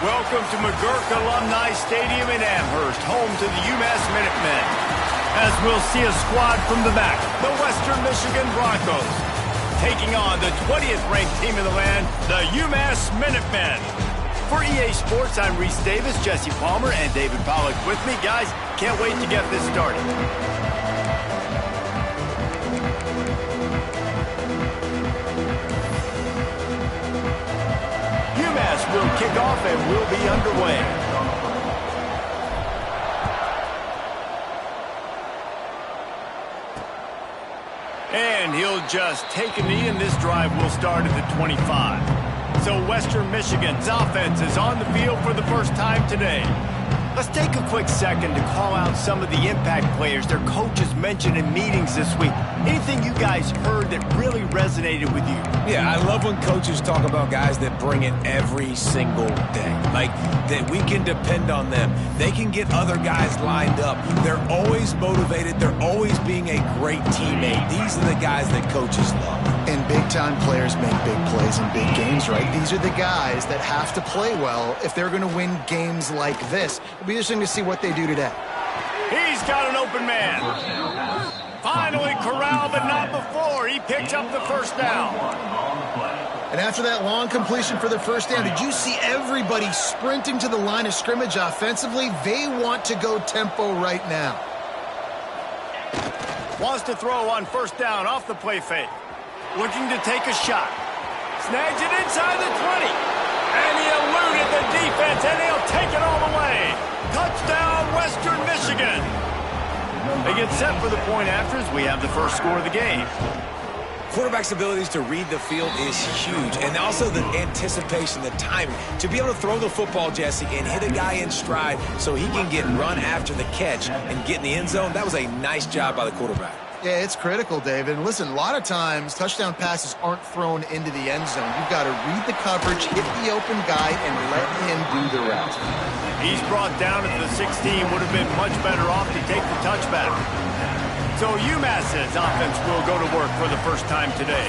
Welcome to McGurk Alumni Stadium in Amherst, home to the Umass Minutemen. As we'll see a squad from the back, the Western Michigan Broncos, taking on the 20th ranked team in the land, the Umass Minutemen. For EA Sports, I'm Reese Davis, Jesse Palmer, and David Pollack with me. Guys, can't wait to get this started. Umass will kick off and we'll be underway. And he'll just take a knee, and this drive will start at the 25. So Western Michigan's offense is on the field for the first time today. Let's take a quick second to call out some of the impact players their coaches mentioned in meetings this week. Anything you guys heard that really resonated with you? Yeah, I love when coaches talk about guys that bring it every single day. Like, that we can depend on them. They can get other guys lined up. They're always motivated. They're always being a great teammate. These are the guys that coaches love. And big-time players make big plays in big games, right? These are the guys that have to play well if they're going to win games like this. It'll be interesting to see what they do today. He's got an open man. Finally corralled, but not before. He picks up the first down. And after that long completion for the first down, did you see everybody sprinting to the line of scrimmage offensively? They want to go tempo right now. Wants to throw on first down off the play fake. Looking to take a shot. Snags it inside the 20. And he eluded the defense, and he'll take it all the way. Touchdown, Western Michigan. They get set for the point after as we have the first score of the game. Quarterback's abilities to read the field is huge, and also the anticipation, the timing. To be able to throw the football, Jesse, and hit a guy in stride so he can get run after the catch and get in the end zone, that was a nice job by the quarterback. Yeah, it's critical, David. And listen, a lot of times touchdown passes aren't thrown into the end zone. You've got to read the coverage, hit the open guy, and let him do the rest. He's brought down at the 16. Would have been much better off to take the touchback. So UMass's offense will go to work for the first time today.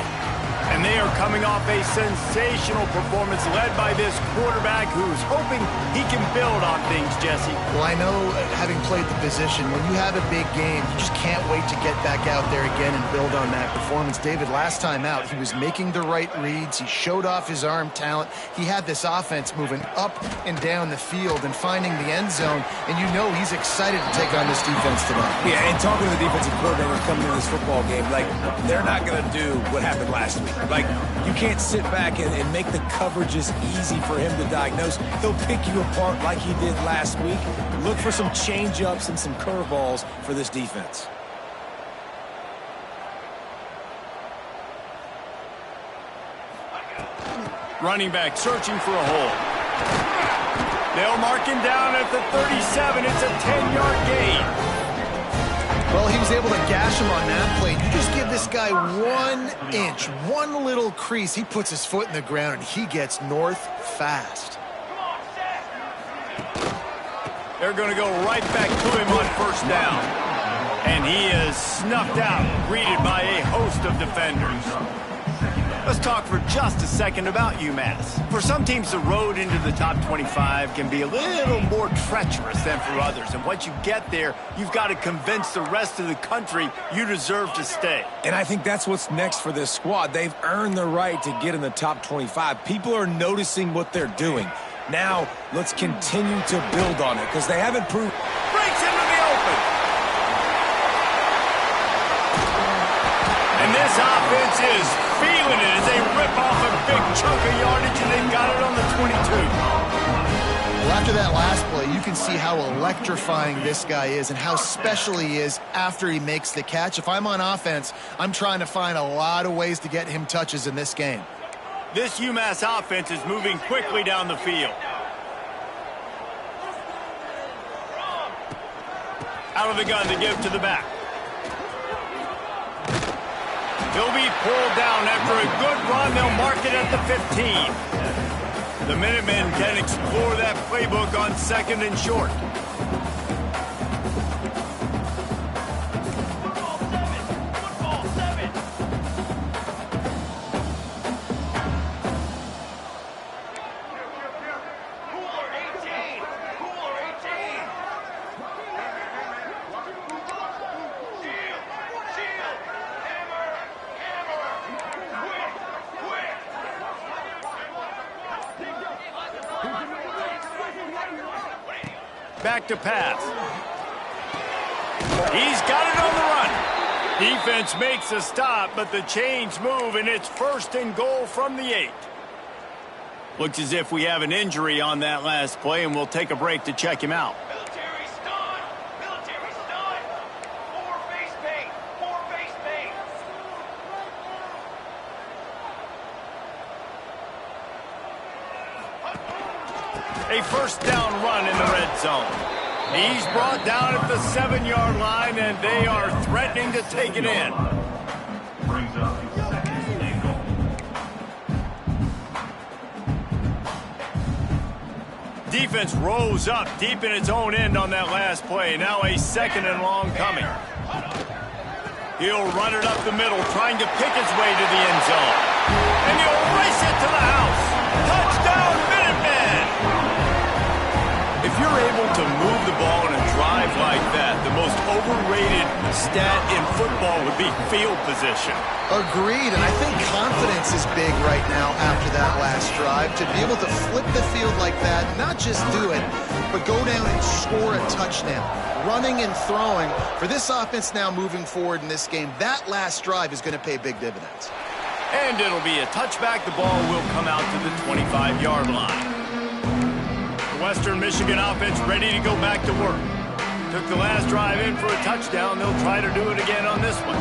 And they are coming off a sensational performance led by this quarterback who's hoping he can build on things, Jesse. Well, I know, having played the position, when you have a big game, you just can't wait to get back out there again and build on that performance. David, last time out, he was making the right reads. He showed off his arm talent. He had this offense moving up and down the field and finding the end zone. And you know he's excited to take on this defense tonight. Yeah, and talking to the defensive coordinator coming into this football game, like, they're not going to do what happened last week. Like, you can't sit back and make the coverages easy for him to diagnose. He'll pick you apart like he did last week. Look for some change-ups and some curveballs for this defense. Running back searching for a hole. They'll mark him down at the 37. It's a 10-yard gain. Well, he was able to gash him on that play. You just give this guy 1 inch, one little crease. He puts his foot in the ground, and he gets north fast. They're going to go right back to him on first down. And he is snuffed out, greeted by a host of defenders. Let's talk for just a second about UMass. For some teams, the road into the top 25 can be a little more treacherous than for others. And once you get there, you've got to convince the rest of the country you deserve to stay. And I think that's what's next for this squad. They've earned the right to get in the top 25. People are noticing what they're doing. Now, let's continue to build on it because they haven't proved. Breaks into the open. And this offense is feeling it as they rip off a big chunk of yardage, and they've got it on the 22. Well, after that last play, you can see how electrifying this guy is and how special he is after he makes the catch. If I'm on offense, I'm trying to find a lot of ways to get him touches in this game. This UMass offense is moving quickly down the field. Out of the gun to give to the back. He'll be pulled down after a good run. They'll mark it at the 15. The Minutemen can explore that playbook on second and short. Back to pass. He's got it on the run. Defense makes a stop, but the chains move, and it's 1st and goal from the 8. Looks as if we have an injury on that last play, and we'll take a break to check him out. Military stun! Military stun! 4 base paint! 4 base paint! A 1st down run in the red zone. He's brought down at the 7-yard line, and they are threatening to take it in. Brings up 2nd and goal. Defense rose up deep in its own end on that last play. Now a 2nd and long coming. He'll run it up the middle, trying to pick his way to the end zone. And he'll race it to the house. Touchdown, Minutemen! If you're able to move the ball in a drive like that, the most overrated stat in football would be field position. Agreed, and I think confidence is big right now after that last drive. To be able to flip the field like that, not just do it, but go down and score a touchdown. Running and throwing. For this offense now moving forward in this game, that last drive is going to pay big dividends. And it'll be a touchback. The ball will come out to the 25-yard line. Western Michigan offense ready to go back to work. Took the last drive in for a touchdown. They'll try to do it again on this one.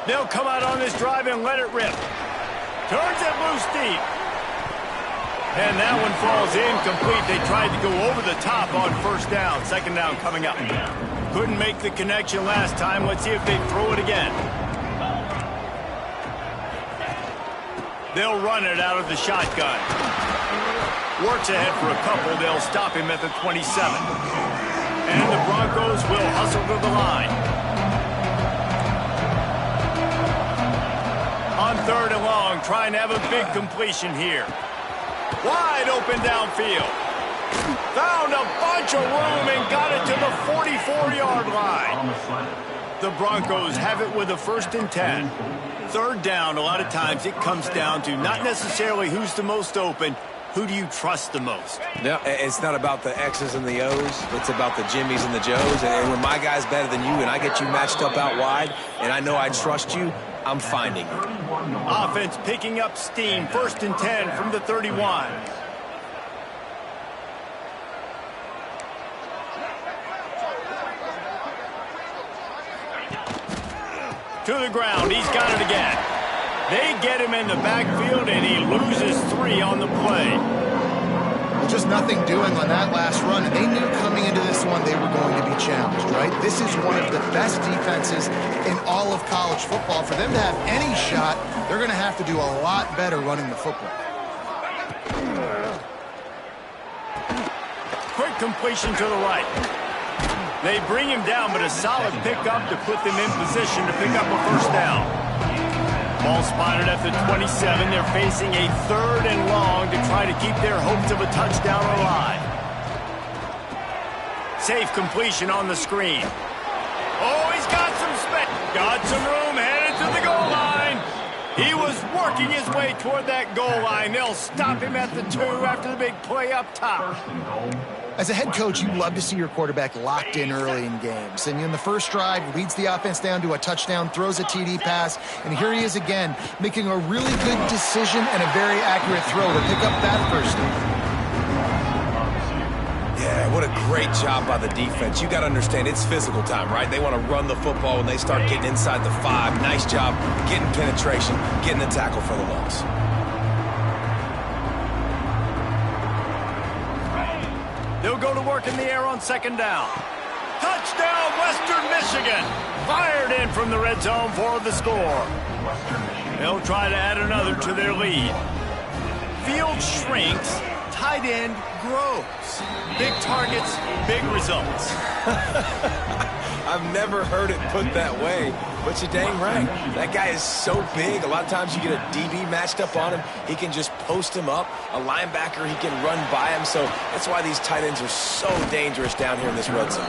They'll come out on this drive and let it rip. Turns it loose deep. And that one falls incomplete. They tried to go over the top on 1st down. 2nd down coming up. Couldn't make the connection last time. Let's see if they throw it again. They'll run it out of the shotgun. Works ahead for a couple. They'll stop him at the 27. And the Broncos will hustle to the line. On 3rd and long, trying to have a big completion here. Wide open downfield. Found a bunch of room and got it to the 44-yard line. The Broncos have it with a 1st and 10. 3rd down, a lot of times it comes down to not necessarily who's the most open, who do you trust the most? No, it's not about the X's and the O's. It's about the Jimmys and the Joes. And when my guy's better than you and I get you matched up out wide and I know I trust you, I'm finding you. Offense picking up steam. 1st and 10 from the 31. To the ground. He's got it again. They get him in the backfield, and he loses 3 on the play. Just nothing doing on that last run. They knew coming into this one they were going to be challenged, right? This is one of the best defenses in all of college football. For them to have any shot, they're going to have to do a lot better running the football. Quick completion to the right. They bring him down, but a solid pickup to put them in position to pick up a 1st down. Ball spotted at the 27. They're facing a 3rd and long to try to keep their hopes of a touchdown alive. Safe completion on the screen. Oh, he's got some space. Got some room, headed to the goal line. He was working his way toward that goal line. They'll stop him at the 2 after the big play up top. As a head coach, you love to see your quarterback locked in early in games. And in the first drive, leads the offense down to a touchdown, throws a TD pass, and here he is again, making a really good decision and a very accurate throw to pick up that 1st down. Yeah, what a great job by the defense. You got to understand, it's physical time, right? They want to run the football when they start getting inside the 5. Nice job getting penetration, getting the tackle for the loss. They'll go to work in the air on 2nd down. Touchdown, Western Michigan. Fired in from the red zone for the score. They'll try to add another to their lead. Field shrinks, tight end grows. Big targets, big results. I've never heard it put that way, but you're dang right. That guy is so big. A lot of times you get a DB matched up on him. He can just post him up. A linebacker, he can run by him. So that's why these tight ends are so dangerous down here in this red zone.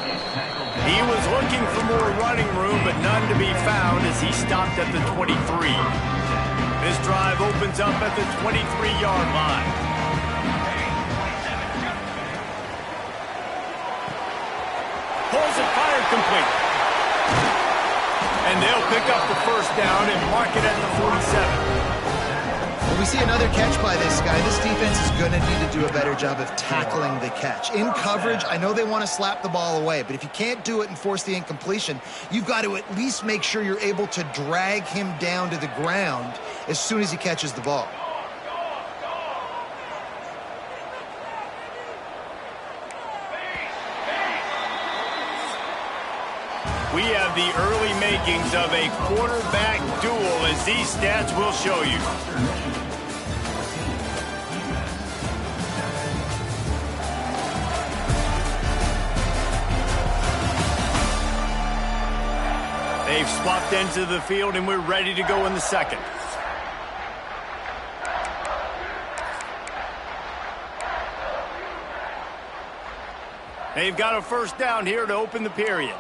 He was looking for more running room, but none to be found as he stopped at the 23. This drive opens up at the 23-yard line. Pulls it, fired complete. And they'll pick up the first down and mark it at the 47. When we see another catch by this guy, this defense is going to need to do a better job of tackling the catch. In coverage, I know they want to slap the ball away, but if you can't do it and force the incompletion, you've got to at least make sure you're able to drag him down to the ground as soon as he catches the ball. We have the early makings of a quarterback duel, as these stats will show you. They've swapped into the field, and we're ready to go in the second. They've got a first down here to open the period.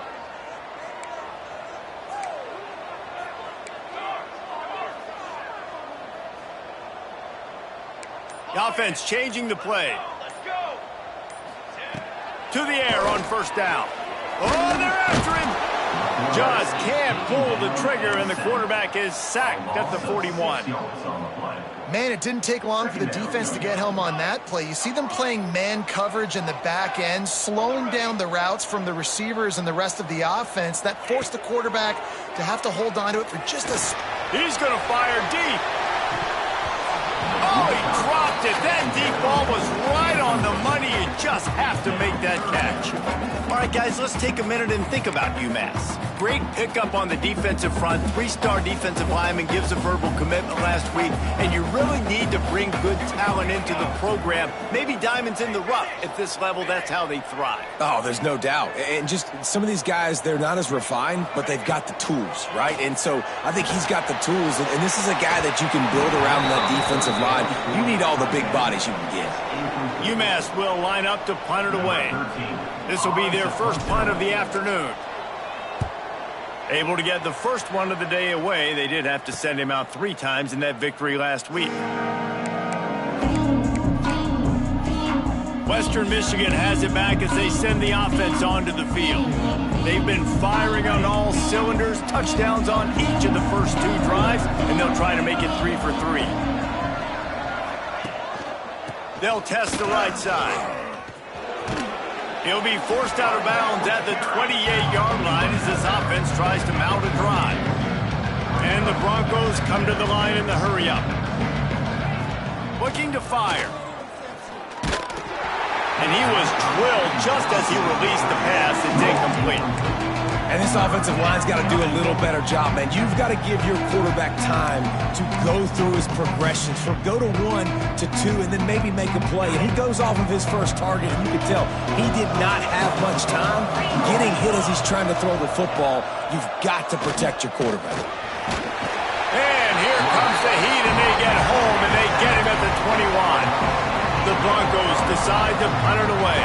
The offense changing the play. To the air on first down. Oh, they're after him. Just can't pull the trigger, and the quarterback is sacked at the 41. Man, it didn't take long for the defense to get home on that play. You see them playing man coverage in the back end, slowing down the routes from the receivers and the rest of the offense. That forced the quarterback to have to hold on to it for just a... He's going to fire deep. Oh, he dropped it. That deep ball was right on the money. You just have to make that catch. All right, guys, let's take a minute and think about Umass. Great pickup on the defensive front. Three-star defensive lineman gives a verbal commitment last week, and you really need to bring good talent into the program. Maybe diamonds in the rough. At this level, that's how they thrive. Oh, there's no doubt. And just some of these guys, they're not as refined, but they've got the tools, right? And so I think he's got the tools, and this is a guy that you can build around that defensive line. You need all the big bodies you can get. Umass will line up to punt it away. This will be their first punt of the afternoon. Able to get the first one of the day away. They did have to send him out 3 times in that victory last week. Western Michigan has it back as they send the offense onto the field. They've been firing on all cylinders, touchdowns on each of the first 2 drives, and they'll try to make it 3 for 3. They'll test the right side. He'll be forced out of bounds at the 28-yard line as this offense tries to mount a drive. And the Broncos come to the line in the hurry-up. Looking to fire. And he was drilled just as he released the pass. It's incomplete. And this offensive line's got to do a little better job, man. You've got to give your quarterback time to go through his progressions, from go to 1 to 2, and then maybe make a play. And he goes off of his first target, and you can tell he did not have much time getting hit as he's trying to throw the football. You've got to protect your quarterback. And here comes the heat, and they get home, and they get him at the 21. The Broncos decide to punt it away.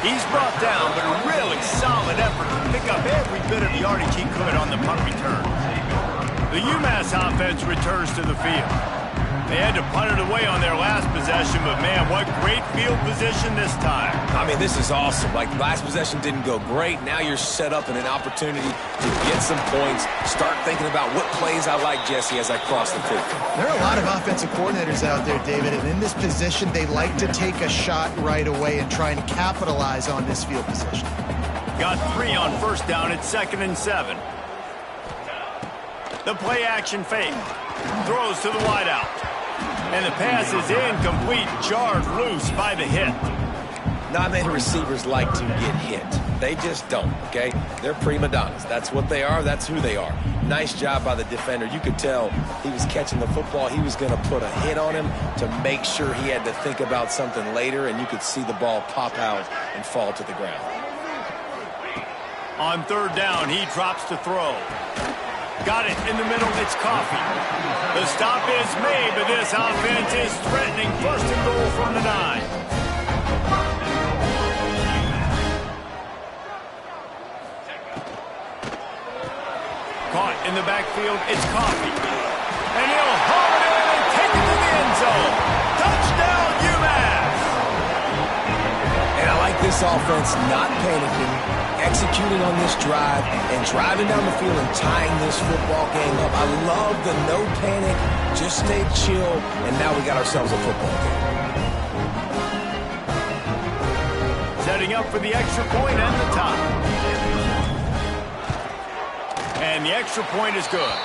He's brought down, but a really solid effort to pick up every bit of yardage he could on the punt return. The Umass offense returns to the field. They had to punt it away on their last possession, but man, what great field position this time. I mean, this is awesome. Like, last possession didn't go great. Now you're set up in an opportunity to get some points. Start thinking about what plays I like, Jesse, as I cross the field. There are a lot of offensive coordinators out there, David, and in this position, they like to take a shot right away and try and capitalize on this field position. Got 3 on first down at 2nd and 7. The play action fake. Throws to the wideout. And the pass is incomplete, jarred loose by the hit. Not many receivers like to get hit. They just don't, okay? They're prima donnas. That's what they are. That's who they are. Nice job by the defender. You could tell he was catching the football. He was going to put a hit on him to make sure he had to think about something later, and you could see the ball pop out and fall to the ground. On 3rd down, he drops to throw. Got it in the middle. It's Coffee. The stop is made, but this offense is threatening 1st and goal from the 9. Caught in the backfield, it's Coffee. And he'll haul it in and take it to the end zone. Touchdown, Umass! And I like this offense not panicking, executing on this drive, and driving down the field and tying this football game up. I love the no panic, just stay chill, and now we got ourselves a football game. Setting up for the extra point and the tie. And the extra point is good.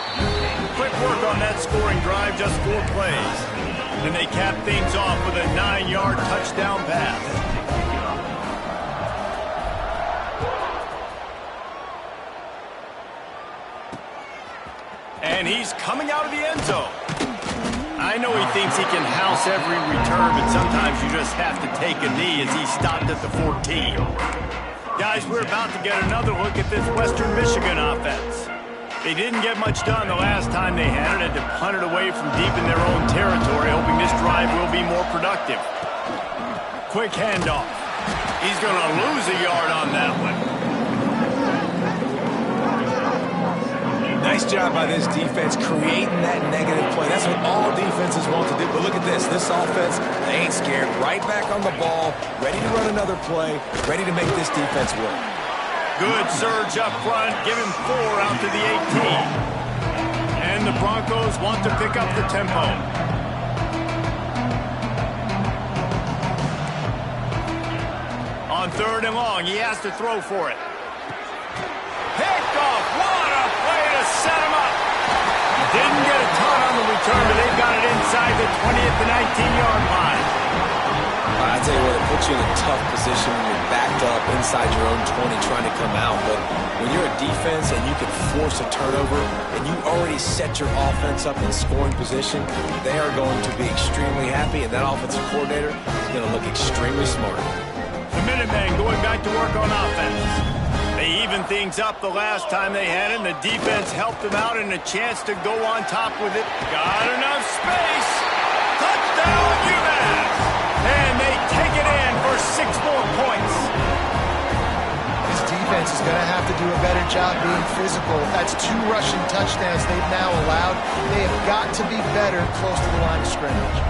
Quick work on that scoring drive, just 4 plays. And they cap things off with a 9-yard touchdown pass. And he's coming out of the end zone. I know he thinks he can house every return, but sometimes you just have to take a knee as he stopped at the 14. Guys, we're about to get another look at this Western Michigan offense. They didn't get much done the last time they had it, and to punt it away from deep in their own territory, hoping this drive will be more productive. Quick handoff. He's going to lose a yard on that one. Nice job by this defense creating that negative play. That's what all defenses want to do. But look at this. This offense, they ain't scared. Right back on the ball, ready to run another play, ready to make this defense work. Good surge up front. Give him 4 out to the 18. And the Broncos want to pick up the tempo. On 3rd and long, he has to throw for it. Picked off. What a play to set him up. Didn't get a ton on the return, but they got it inside the 20th to 19-yard line. I tell you what, it puts you in a tough position when you're backed up inside your own 20 trying to come out. But when you're a defense and you can force a turnover and you already set your offense up in scoring position, they are going to be extremely happy, and that offensive coordinator is going to look extremely smart. The Minutemen going back to work on offense. They evened things up the last time they had it, and the defense helped them out and a chance to go on top with it. Got enough space. Touchdown, Umass! And they take it in for 6 more points. This defense is going to have to do a better job being physical. That's 2 rushing touchdowns they've now allowed. They have got to be better close to the line of scrimmage.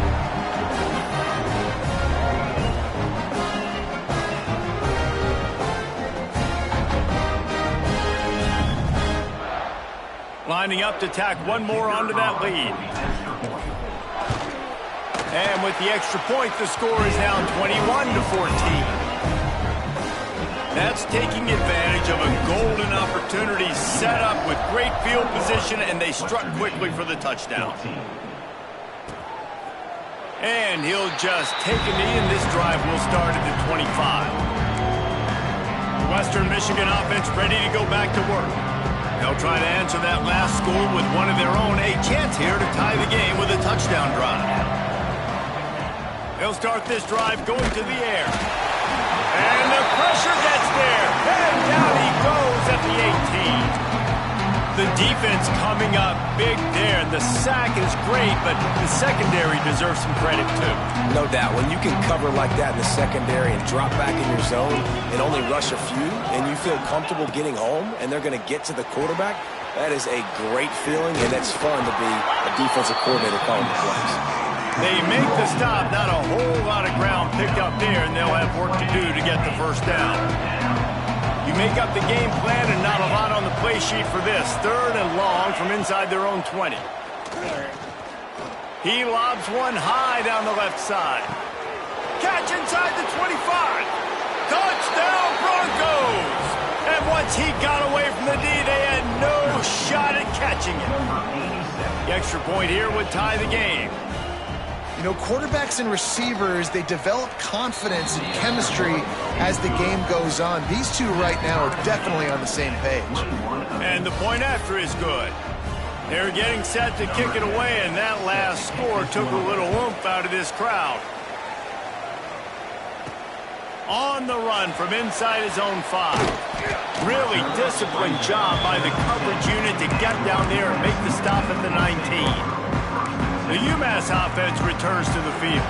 Lining up to tack 1 more onto that lead. And with the extra point, the score is now 21 to 14. That's taking advantage of a golden opportunity set up with great field position, and they struck quickly for the touchdown. And he'll just take a knee, and this drive will start at the 25. The Western Michigan offense ready to go back to work. They'll try to answer that last score with one of their own. A chance here to tie the game with a touchdown drive. They'll start this drive going to the air. And the pressure gets there. And down he goes at the 18. The defense coming up big there. And the sack is great, but the secondary deserves some credit too. No doubt. When you can cover like that in the secondary and drop back in your zone and only rush a few, and you feel comfortable getting home, and they're going to get to the quarterback, that is a great feeling, and it's fun to be a defensive coordinator calling the plays. They make the stop, not a whole lot of ground picked up there, and they'll have work to do to get the first down. You make up the game plan and not a lot on the play sheet for this. 3rd and long from inside their own 20. He lobs one high down the left side. Catch inside the 25. Touchdown Broncos! And once he got away from the D, they had no shot at catching it. The extra point here would tie the game. You know, quarterbacks and receivers, they develop confidence and chemistry as the game goes on. These two right now are definitely on the same page. And the point after is good. They're getting set to kick it away, and that last score took a little oomph out of this crowd. On the run from inside his own 5. Really disciplined job by the coverage unit to get down there and make the stop at the 19. The Umass offense returns to the field.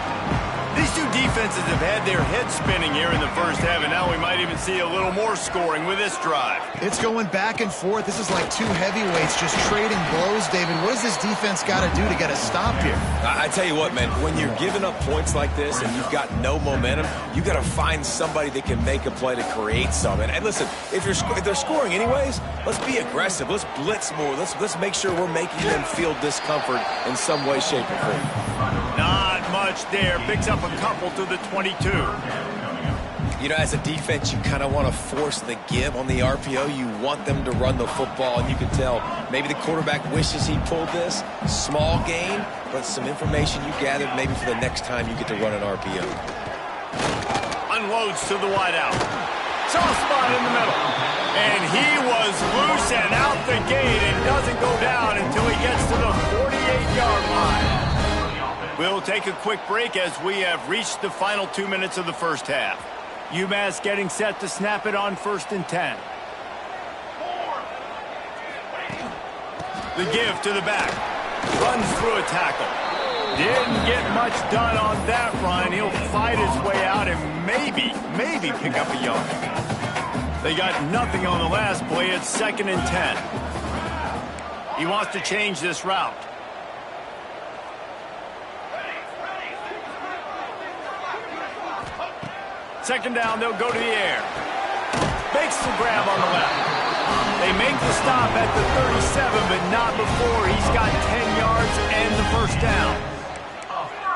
These two defenses have had their heads spinning here in the first half, and now we might even see a little more scoring with this drive. It's going back and forth. This is like two heavyweights just trading blows, David. What does this defense got to do to get a stop here? I tell you what, man, when you're giving up points like this and you've got no momentum, you got to find somebody that can make a play to create something. And listen, if they're scoring anyways, let's be aggressive. Let's blitz more. Let's make sure we're making them feel discomfort in some way, shape, or form. Not much there. Picks up a couple to the 22. You know, as a defense, you kind of want to force the give on the RPO. You want them to run the football, and you can tell maybe the quarterback wishes he pulled this. Small gain, but some information you gathered maybe for the next time you get to run an RPO. Unloads to the wideout. Soft spot in the middle. And he was loose and out the gate and doesn't go down until he gets to the 48-yard line. We'll take a quick break as we have reached the final 2 minutes of the first half. Umass getting set to snap it on 1st and 10. The give to the back. Runs through a tackle. Didn't get much done on that run. He'll fight his way out and maybe pick up a yard. They got nothing on the last play. It's 2nd and 10. He wants to change this route. Second down, they'll go to the air. Makes the grab on the left. They make the stop at the 37, but not before he's got 10 yards and the first down.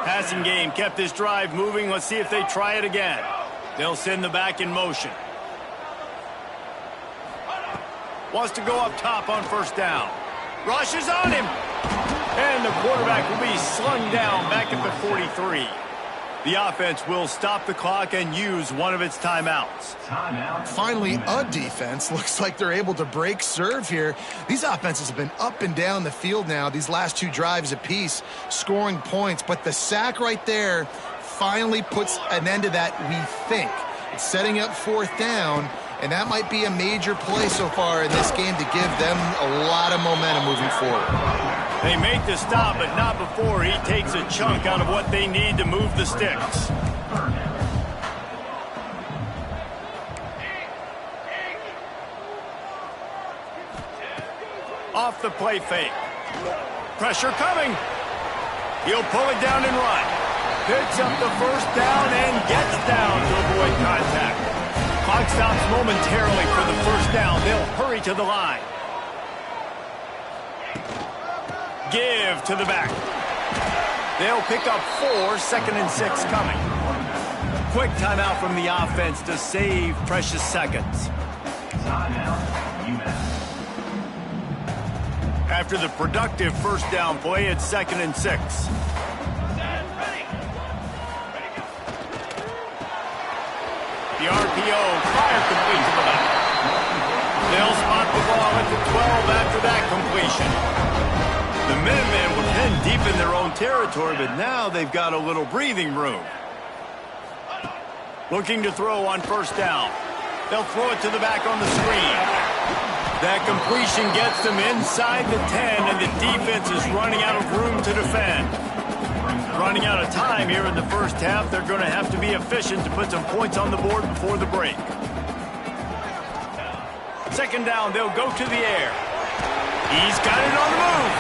Passing game kept this drive moving. Let's see if they try it again. They'll send the back in motion. Wants to go up top on 1st down. Rushes on him. And the quarterback will be slung down back at the 43. The offense will stop the clock and use one of its timeouts. Finally, a defense. Looks like they're able to break serve here. These offenses have been up and down the field now, these last 2 drives apiece, scoring points. But the sack right there finally puts an end to that, we think. It's setting up 4th down, and that might be a major play so far in this game to give them a lot of momentum moving forward. They make the stop, but not before he takes a chunk out of what they need to move the sticks. Off the play fake. Pressure coming. He'll pull it down and run. Picks up the 1st down and gets down to avoid contact. Clock stops momentarily for the 1st down. They'll hurry to the line. Give to the back. They'll pick up 4, 2nd and 6 coming. Quick timeout from the offense to save precious seconds. After the productive 1st down play, it's 2nd and 6. The RPO, fire complete to the back. They'll spot the ball at the 12 after that completion. The Minutemen were pinned deep in their own territory, but now they've got a little breathing room. Looking to throw on 1st down. They'll throw it to the back on the screen. That completion gets them inside the 10, and the defense is running out of room to defend. Running out of time here in the first half. They're going to have to be efficient to put some points on the board before the break. 2nd down, they'll go to the air. He's got it on the move.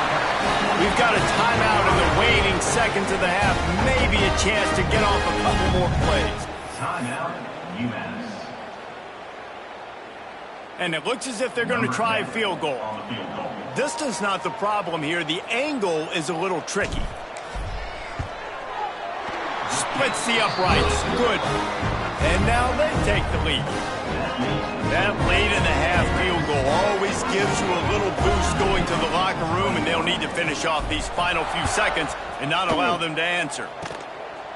We've got a timeout in the waning seconds of the half. Maybe a chance to get off a couple more plays. Timeout, Umass. And it looks as if they're going to try a field goal. Distance not the problem here. The angle is a little tricky. Splits the uprights. Good. And now they take the lead. That late in the half field goal always gives you a little boost going to the locker room, and they'll need to finish off these final few seconds and not allow them to answer.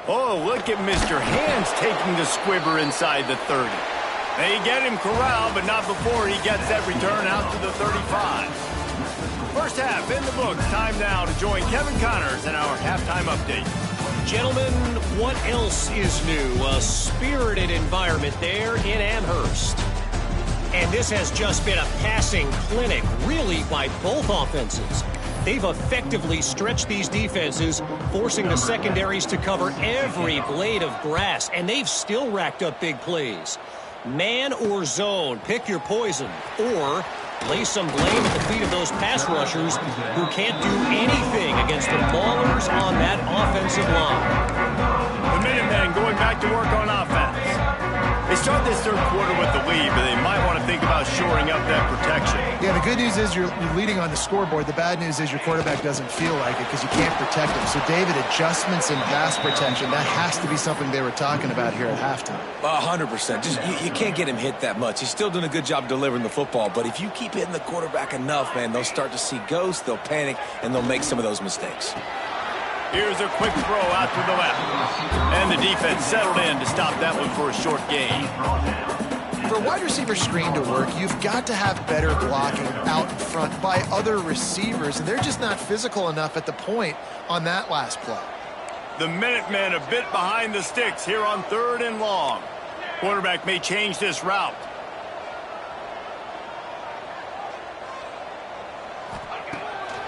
Oh, look at Mr. Hands taking the squibber inside the 30. They get him corralled, but not before he gets that return out to the 35. First half in the books. Time now to join Kevin Connors in our halftime update. Gentlemen, what else is new? A spirited environment there in Amherst. And this has just been a passing clinic, really, by both offenses. They've effectively stretched these defenses, forcing the secondaries to cover every blade of grass, and they've still racked up big plays. Man or zone, pick your poison, or lay some blame at the feet of those pass rushers who can't do anything against the ballers on that offensive line. The Minutemen going back to work on offense. They start this third quarter with the lead, but they might want to think about shoring up that protection. Yeah, the good news is you're leading on the scoreboard. The bad news is your quarterback doesn't feel like it because you can't protect him. So, David, adjustments in pass protection, that has to be something they were talking about here at halftime. 100%. Just you can't get him hit that much. He's still doing a good job delivering the football, but if you keep hitting the quarterback enough, man, they'll start to see ghosts, they'll panic, and they'll make some of those mistakes. Here's a quick throw out to the left. And the defense settled in to stop that one for a short gain. For a wide receiver screen to work, you've got to have better blocking out in front by other receivers, and they're just not physical enough at the point on that last play. The Minutemen a bit behind the sticks here on 3rd and long. Quarterback may change this route.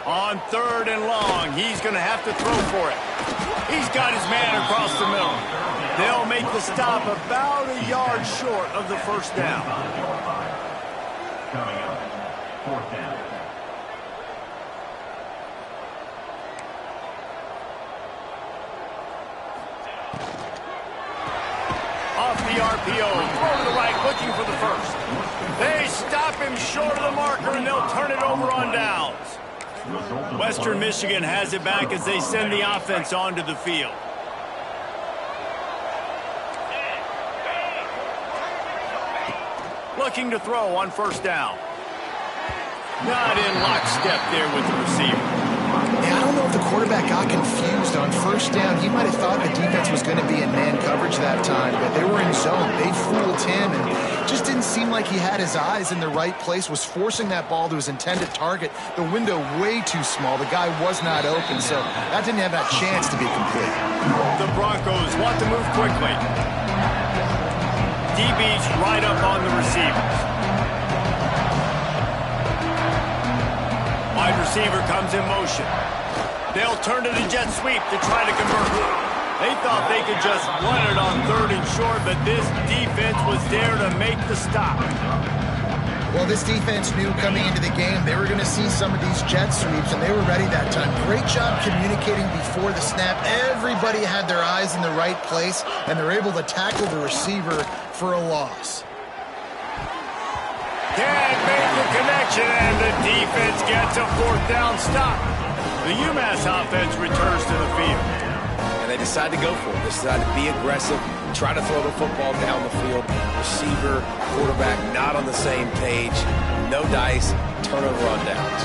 On 3rd and long, he's going to have to throw for it. He's got his man across the middle. They'll make the stop about a yard short of the first down. Coming up, 4th down. Off the RPO, throw to the right, looking for the first. They stop him short of the marker, and they'll turn it over on downs. Western Michigan has it back as they send the offense onto the field. Looking to throw on first down. Not in lockstep there with the receiver. Yeah, I don't know if the quarterback got confused on first down. He might have thought the defense was going to be in man coverage that time, but they were in zone. They fooled him, and it just didn't seem like he had his eyes in the right place, was forcing that ball to his intended target. The window way too small. The guy was not open, so that didn't have that chance to be complete. The Broncos want to move quickly. DB's right up on the receivers. Wide receiver comes in motion. They'll turn to the jet sweep to try to convert. They thought they could just run it on 3rd and short, but this defense was there to make the stop. Well, this defense knew coming into the game they were going to see some of these jet sweeps, and they were ready that time. Great job communicating before the snap. Everybody had their eyes in the right place, and they're able to tackle the receiver for a loss. Can't make the connection, and the defense gets a 4th down stop. The Umass offense returns to the field. And they decide to go for it. They decide to be aggressive, try to throw the football down the field. Receiver, quarterback, not on the same page. No dice, turnover on downs.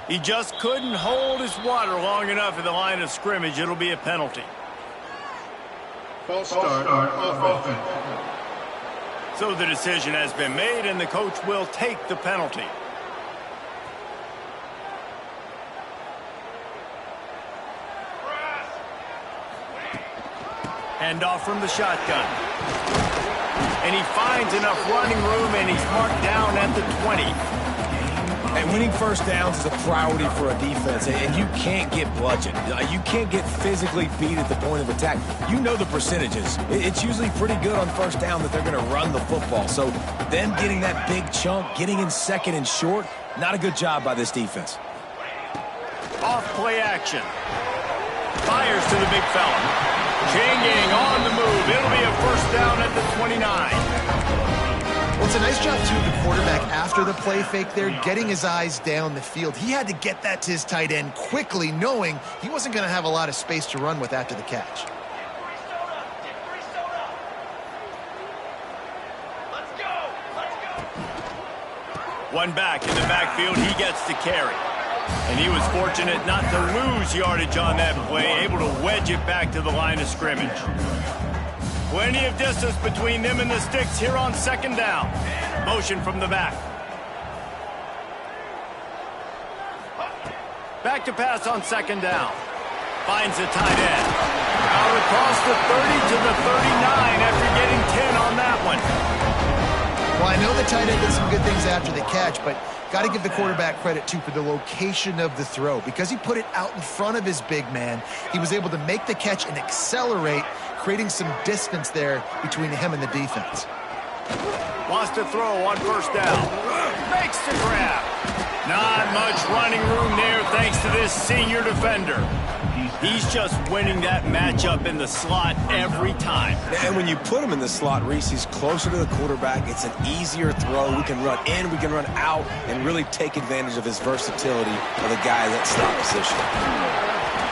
He just couldn't hold his water long enough at the line of scrimmage. It'll be a penalty. False start on offense. So the decision has been made, and the coach will take the penalty. Hand off from the shotgun. And he finds enough running room, and he's marked down at the 20. And winning first downs is a priority for a defense, and you can't get bludgeoned. You can't get physically beat at the point of attack. You know the percentages. It's usually pretty good on first down that they're going to run the football. So them getting that big chunk, getting in 2nd and short, not a good job by this defense. Off play action. Fires to the big fella. Chain gang on the move. It'll be a first down at the 29. Well, it's a nice job, too, of the quarterback after the play fake there, getting his eyes down the field. He had to get that to his tight end quickly, knowing he wasn't going to have a lot of space to run with after the catch. One back in the backfield, he gets the carry. And he was fortunate not to lose yardage on that play, able to wedge it back to the line of scrimmage. Plenty of distance between them and the sticks here on 2nd down. Motion from the back. Back to pass on 2nd down. Finds the tight end. Out across the 30 to the 39 after getting 10 on that one. the tight end did some good things after the catch, but got to give the quarterback credit, too, for the location of the throw. Because he put it out in front of his big man, he was able to make the catch and accelerate, creating some distance there between him and the defense. Wants to throw on first down. Makes the grab. Not much running room there thanks to this senior defender. He's just winning that matchup in the slot every time. And when you put him in the slot, Reese, he's closer to the quarterback. It's an easier throw. We can run in, we can run out, and really take advantage of his versatility of the guy that slot position.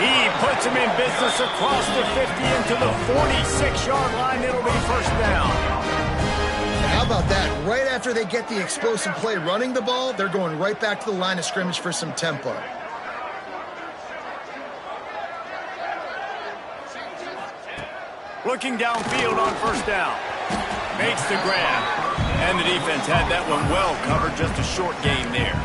He puts him in business across the 50 into the 46-yard line. It'll be first down. How about that? Right after they get the explosive play running the ball, they're going right back to the line of scrimmage for some tempo. Looking downfield on first down. Makes the grab. And the defense had that one well covered. Just a short gain there.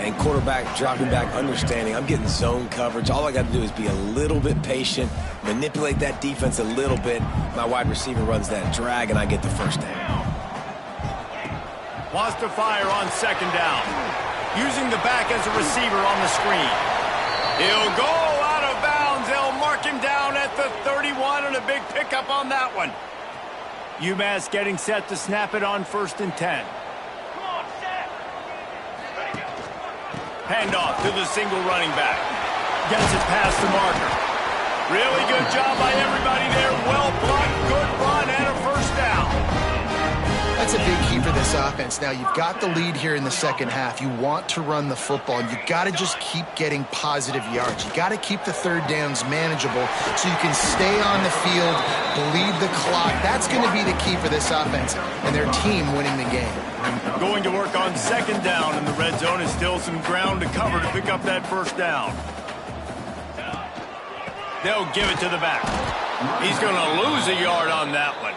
And quarterback dropping back, understanding I'm getting zone coverage. All I got to do is be a little bit patient, manipulate that defense a little bit. My wide receiver runs that drag, and I get the first down. Wants to fire on second down. Using the back as a receiver on the screen. He'll go out of bounds. They'll mark him down at the 31, and a big pickup on that one. Umass getting set to snap it on 1st and 10. Handoff to the single running back. Gets it past the marker. Really good job by everybody there. Well blocked, good run, and a first down. That's a big key for this offense. Now, you've got the lead here in the second half. You want to run the football, and you got to just keep getting positive yards. You got to keep the third downs manageable so you can stay on the field, bleed the clock. That's going to be the key for this offense and their team winning the game. Going to work on second down, and the red zone is still some ground to cover to pick up that first down. They'll give it to the back. He's going to lose a yard on that one.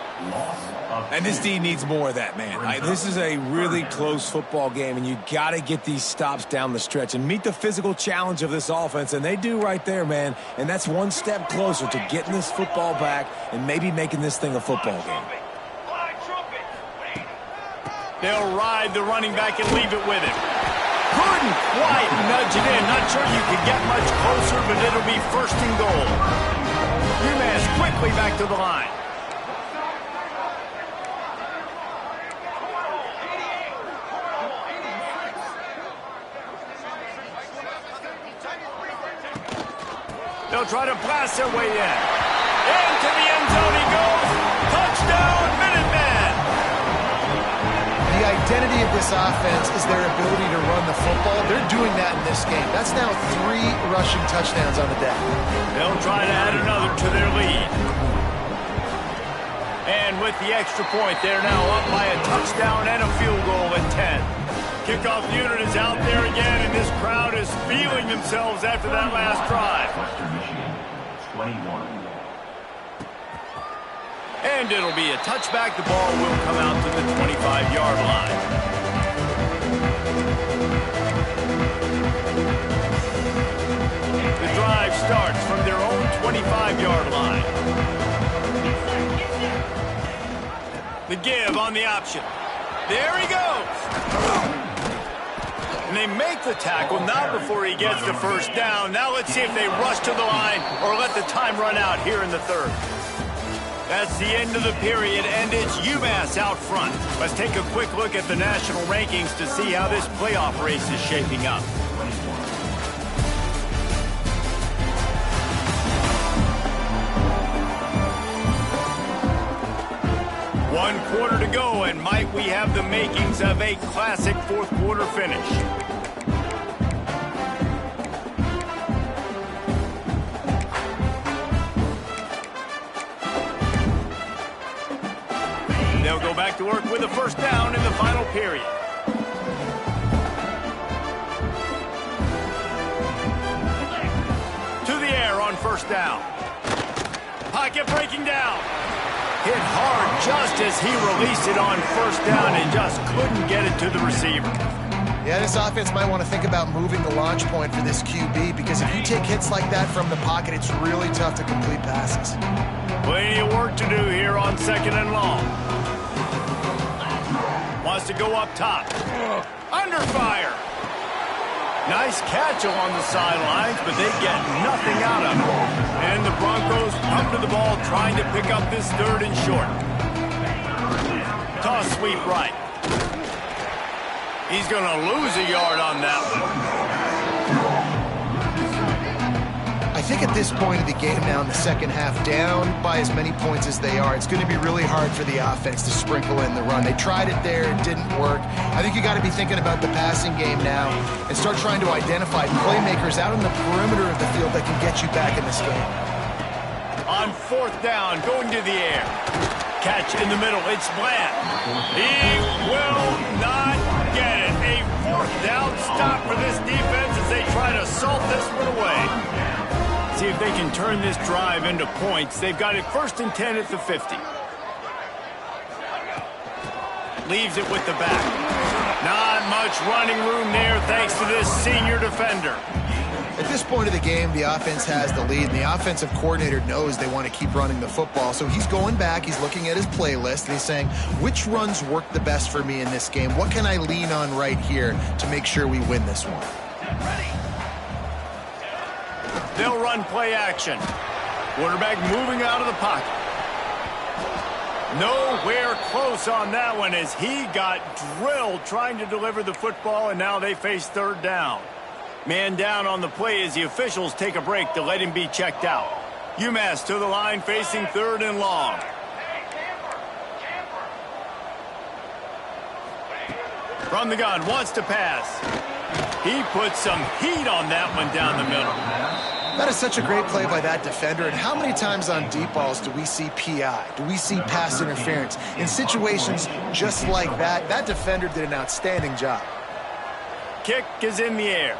And this D needs more of that, man. This is a really close football game, and you got to get these stops down the stretch and meet the physical challenge of this offense, and they do right there, man. And that's one step closer to getting this football back and maybe making this thing a football game. They'll ride the running back and leave it with him. Couldn't quite nudge it in. Not sure you could get much closer, but it'll be 1st and goal. Umass quickly back to the line. They'll try to blast their way in. Into the end zone he goes. Touchdown, Minutemen! The identity of this offense is their ability to run the football. They're doing that in this game. That's now 3 rushing touchdowns on the day. They'll try to add another to their lead. And with the extra point, they're now up by a touchdown and a field goal at 10. Kickoff unit is out there again, and this crowd is feeling themselves after that last drive. 21. And it'll be a touchback. The ball will come out to the 25-yard line. The drive starts from their own 25-yard line. The give on the option. There he goes. And they make the tackle, not before he gets the first down. Now let's see if they rush to the line or let the time run out here in the third. That's the end of the period, and it's Umass out front. Let's take a quick look at the national rankings to see how this playoff race is shaping up. One quarter to go, and might we have the makings of a classic fourth quarter finish. They'll go back to work with a first down in the final period. To the air on first down. Pocket breaking down. Hit hard just as he released it on first down and just couldn't get it to the receiver. Yeah, this offense might want to think about moving the launch point for this QB, because if you take hits like that from the pocket, it's really tough to complete passes. Plenty of work to do here on 2nd and long. wants to go up top. Under fire. Nice catch along the sidelines, but they get nothing out of it. And the Broncos come to the ball trying to pick up this 3rd and short. Toss sweep right. He's going to lose a yard on that one. I think at this point of the game now in the second half, down by as many points as they are, it's going to be really hard for the offense to sprinkle in the run. They tried it there, it didn't work. I think you got to be thinking about the passing game now and start trying to identify playmakers out on the perimeter of the field that can get you back in this game. On 4th down, going to the air. Catch in the middle, it's Bland. He will not get it. A 4th down stop for this defense as they try to salt this one away. See if they can turn this drive into points. They've got it 1st and 10 at the 50. Leaves it with the back. Not much running room there thanks to this senior defender. At this point of the game, the offense has the lead, and the offensive coordinator knows they want to keep running the football. So he's going back, he's looking at his playlist, and he's saying, which runs work the best for me in this game? What can I lean on right here to make sure we win this one? They'll run play action. Quarterback moving out of the pocket. Nowhere close on that one as he got drilled trying to deliver the football, and now they face 3rd down. Man down on the play as the officials take a break to let him be checked out. Umass to the line facing 3rd and long. From the gun, wants to pass. He puts some heat on that one down the middle. That is such a great play by that defender, and how many times on deep balls do we see PI? Do we see pass interference? In situations just like that, that defender did an outstanding job. Kick is in the air.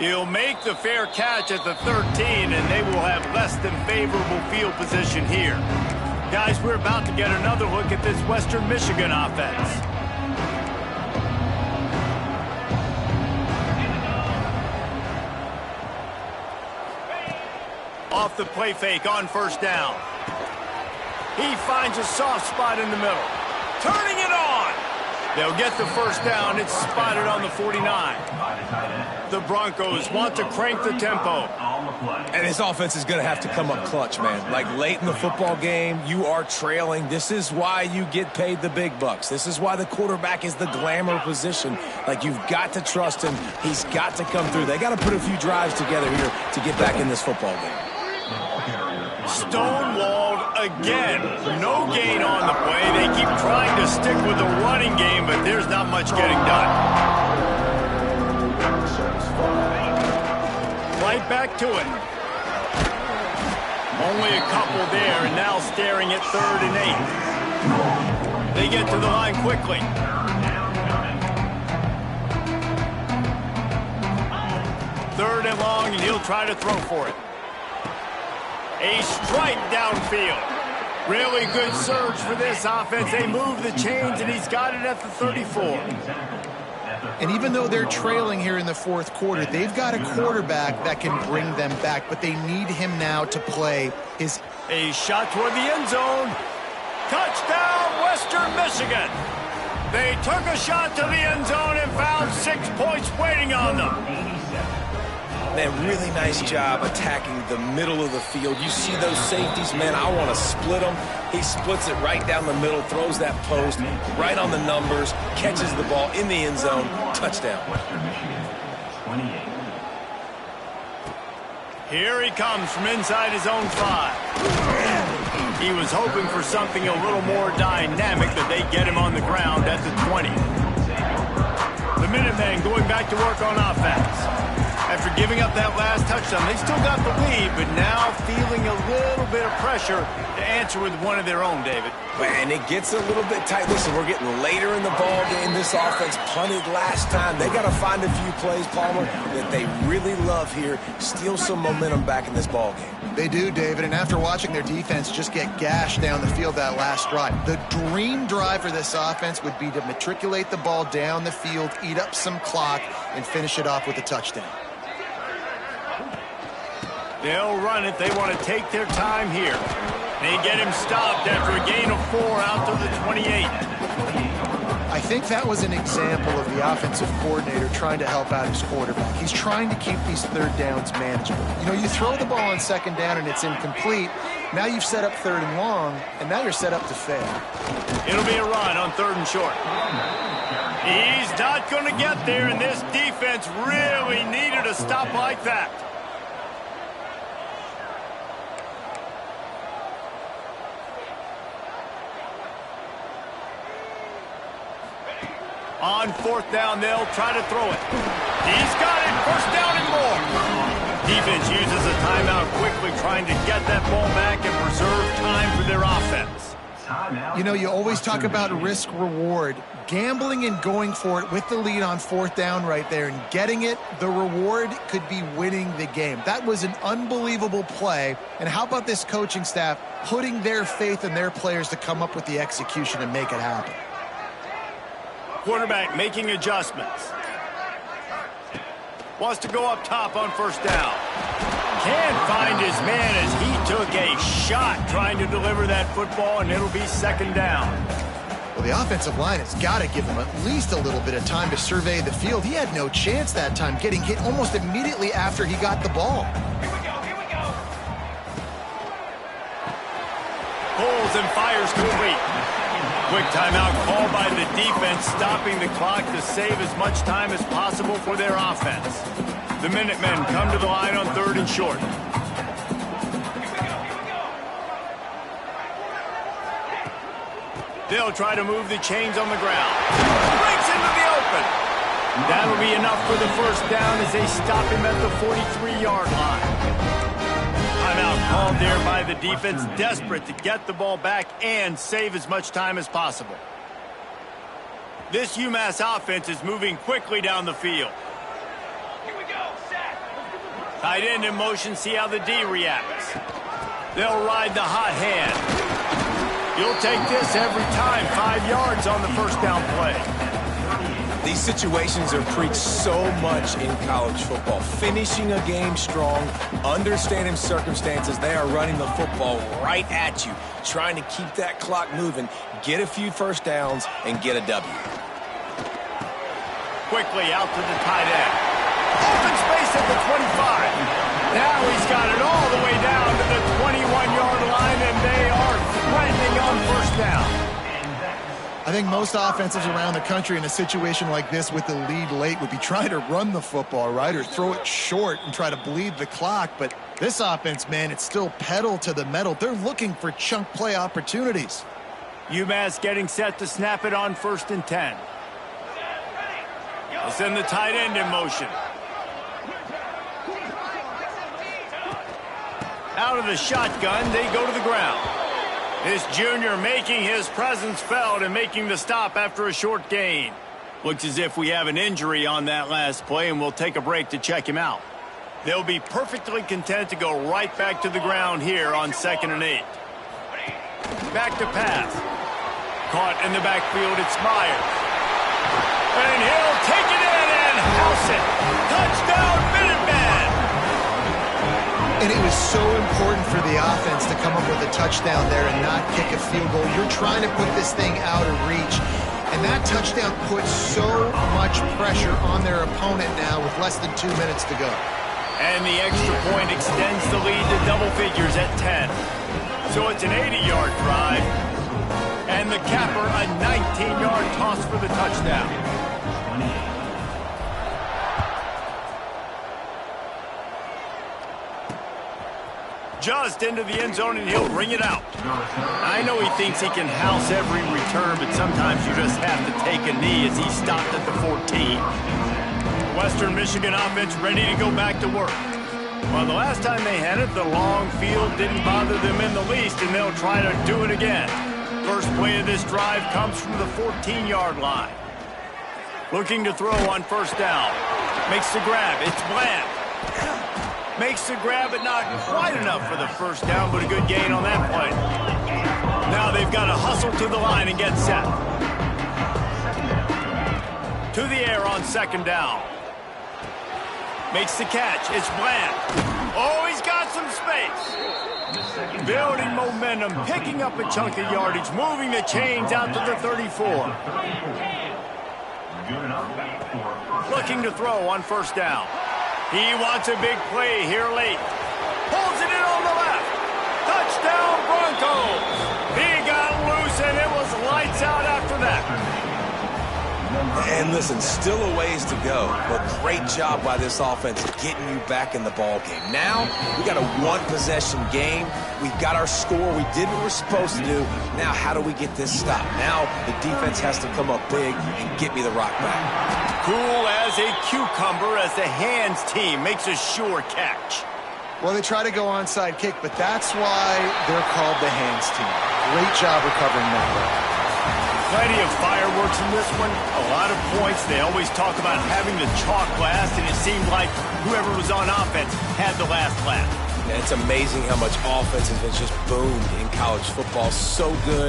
He'll make the fair catch at the 13, and they will have less than favorable field position here. Guys, we're about to get another look at this Western Michigan offense. Off the play fake on 1st down. He finds a soft spot in the middle. Turning it on. They'll get the 1st down. It's spotted on the 49. The Broncos want to crank the tempo. And this offense is going to have to come up clutch, man. Like late in the football game, you are trailing. This is why you get paid the big bucks. This is why the quarterback is the glamour position. Like, you've got to trust him. He's got to come through. They got to put a few drives together here to get back in this football game. Stonewalled again. No gain on the play. They keep trying to stick with the running game, but there's not much getting done. Right back to it. Only a couple there, and now staring at 3rd and 8. They get to the line quickly. 3rd and long, and he'll try to throw for it. A strike downfield. Really good surge for this offense. They move the chains, and he's got it at the 34. And even though they're trailing here in the 4th quarter, they've got a quarterback that can bring them back, but they need him now to play his... A shot toward the end zone. Touchdown, Western Michigan. They took a shot to the end zone and found 6 points waiting on them. Man, really nice job attacking the middle of the field. You see those safeties, man, I want to split them. He splits it right down the middle, throws that post, right on the numbers, catches the ball in the end zone, touchdown. Western Michigan, 28. Here he comes from inside his own 5. He was hoping for something a little more dynamic, but they get him on the ground at the 20. The Minutemen going back to work on offense. After giving up that last touchdown, they still got the lead, but now feeling a little bit of pressure to answer with one of their own, David. Man, it gets a little bit tight. Listen, we're getting later in the ball game. This offense punted last time. They got to find a few plays, Palmer, that they really love here. Steal some momentum back in this ball game. They do, David, and after watching their defense just get gashed down the field that last drive, the dream drive for this offense would be to matriculate the ball down the field, eat up some clock, and finish it off with a touchdown. They'll run it. They want to take their time here. They get him stopped after a gain of 4 out to the 28. I think that was an example of the offensive coordinator trying to help out his quarterback. He's trying to keep these third downs manageable. You know, you throw the ball on second down and it's incomplete. Now you've set up third and long, and now you're set up to fail. It'll be a run on third and short. He's not going to get there, and this defense really needed a stop like that. On fourth down, they'll try to throw it. He's got it. First down and more. Defense uses a timeout quickly, trying to get that ball back and preserve time for their offense. You know, you always talk about risk-reward. Gambling and going for it with the lead on fourth down right there and getting it, the reward could be winning the game. That was an unbelievable play. And how about this coaching staff putting their faith in their players to come up with the execution and make it happen? Quarterback making adjustments. Wants to go up top on first down. Can't find his man as he took a shot trying to deliver that football, and it'll be second down. Well, the offensive line has got to give him at least a little bit of time to survey the field. He had no chance that time, getting hit almost immediately after he got the ball. Here we go. Pulls and fires complete. Quick timeout called by the defense, stopping the clock to save as much time as possible for their offense. The Minutemen come to the line on third and short. They'll try to move the chains on the ground. Breaks into the open. That'll be enough for the first down as they stop him at the 43-yard line. Timeout called there by the defense, desperate to get the ball back and save as much time as possible. This Umass offense is moving quickly down the field. Here we go. Set. Tight end in motion, see how the D reacts. They'll ride the hot hand. You'll take this every time. 5 yards on the first down play. These situations are preached so much in college football. Finishing a game strong, understanding circumstances. They are running the football right at you, trying to keep that clock moving, get a few first downs, and get a W. Quickly out to the tight end. Open space at the 25. Now he's got it all the way down to the 21-yard line, and they are threatening on first down. I think most offenses around the country in a situation like this with the lead late would be trying to run the football, right, or throw it short and try to bleed the clock. But this offense, man, it's still pedal to the metal. They're looking for chunk play opportunities. Umass getting set to snap it on first and 10. They'll send the tight end in motion. Out of the shotgun, they go to the ground. This junior making his presence felt and making the stop after a short gain. Looks as if we have an injury on that last play, and we'll take a break to check him out. They'll be perfectly content to go right back to the ground here on 2nd and 8. Back to pass. Caught in the backfield, it's Myers. And he'll take it in and house it. Touchdown, Minutemen! And it was so important for the offense to come up with a touchdown there and not kick a field goal. You're trying to put this thing out of reach. And that touchdown puts so much pressure on their opponent now with less than 2 minutes to go. And the extra point extends the lead to double figures at 10. So it's an 80-yard drive. And the capper, a 19-yard toss for the touchdown. Just into the end zone, and he'll bring it out. I know he thinks he can house every return, but sometimes you just have to take a knee as he stopped at the 14. Western Michigan offense ready to go back to work. Well, the last time they had it, the long field didn't bother them in the least, and they'll try to do it again. First play of this drive comes from the 14-yard line. Looking to throw on first down. Makes the grab. It's Bland. Makes the grab, but not quite enough for the first down, but a good gain on that play. Now they've got to hustle to the line and get set. To the air on second down. Makes the catch. It's Bland. Oh, he's got some space. Building momentum, picking up a chunk of yardage, moving the chains out to the 34. Good enough for Looking to throw on first down. He wants a big play here late. Pulls it in on the left. Touchdown Broncos. He got loose and it was lights out after that. And listen, still a ways to go, but great job by this offense getting you back in the ball game. Now, we got a one-possession game. We've got our score. We did what we're supposed to do. Now, how do we get this stopped? Now, the defense has to come up big and get me the rock back. Cool as a cucumber as the hands team makes a sure catch. Well, they try to go onside kick, but that's why they're called the hands team. Great job recovering that ball. Plenty of fireworks in this one. A lot of points. They always talk about having the chalk last, and it seemed like whoever was on offense had the last laugh. And it's amazing how much offense has been just boomed in college football. So good.